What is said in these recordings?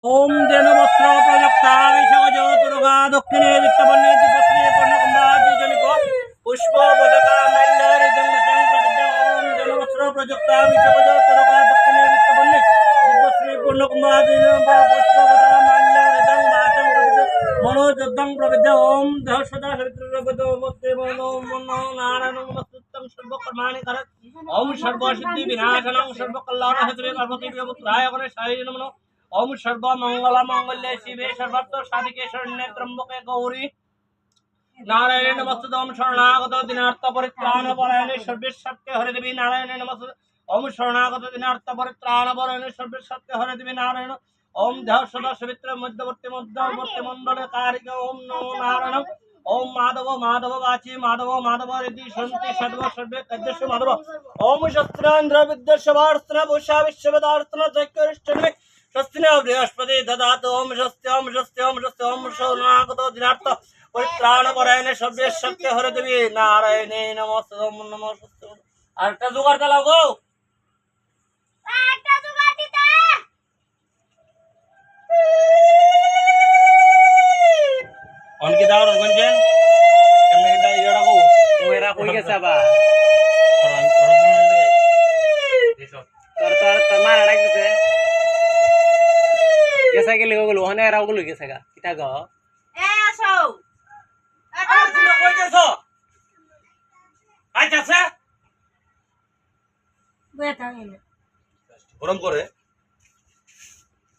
ओम देनु वस्त्र प्रयुक्ताय सकज दुर्गा दक्षिणे वित्तवन्ने दिवस्ने पूर्णकुंभादिजनिको पुष्प बदका मल्लारिदं वचं प्रतिज्ञा ओम देनु वस्त्र प्रयुक्ताय सकज दुर्गा दक्षिणे वित्तवन्ने दिवस्ने पूर्णकुंभादिजनिको पुष्प बदका मल्लारिदं वचं प्रतिज्ञा मनोजद्धं प्रविद्या ओम देह सदा हरिद्रवदो मते मनो मनो नारायणं नमस्तुतं सर्वकर्माणि करत् ओम सर्वसिद्धि विनाशनं सर्वकल्याण हेतवे पार्वती पुत्राय गणेशाय नमः ओम सर्व मंगल मंगल्ये शिवे सर्वत्र साधिके शरण्ये त्र्यंबके गौरी नारायणे नमस्तुते ओम शरणागत दिनार्थ परित्राण परायणे सर्वेश्वरते हरे देवी नारायणे नमस्तुते ओम शरणागत दिनार्थ परित्राण परायणे सर्वेश्वरते हरे देवी नारायण ओम ध्यान सदा सवित्र मध्यवर्ती मंडल कारिक ओम नमो नारायण ओम माधव माधव वाची माधव माधव यदि शांति सद्व सर्वे कद्यस्य माधव ओम शस्त्रांध्र विद्याशवास्त्र भूषा विश्वदार्थ जयकरिष्ठने स्वस्तिन बृहस्पति ददातु ओम स्वस्ति ओम स्वस्ति ओम स्वस्ति ओम शरणागतो दिनार्थ परित्राण परायणे सर्वेश्वरते हरे देवी नारायणे नमस्ते ओम नमो स्वस्ति आरेकटा जुगाड़ चालाओ गो একটা জোগাড় দিতে অনকি দাও রঞ্জন কেমনে কিটা ইড়া গো ওরা কই গেছে আবার তোর মারা ডাকতেছে গেছে গেলে গেল ওখানে এরাও গেল গেছে গা কিটা গো এ আসো তুমি কই গেছো আইতাছে বেটা এনে গরম করে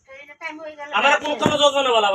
এটা টাইম হয়ে গেল আমার কোন কোন যোজনা বলা ভাই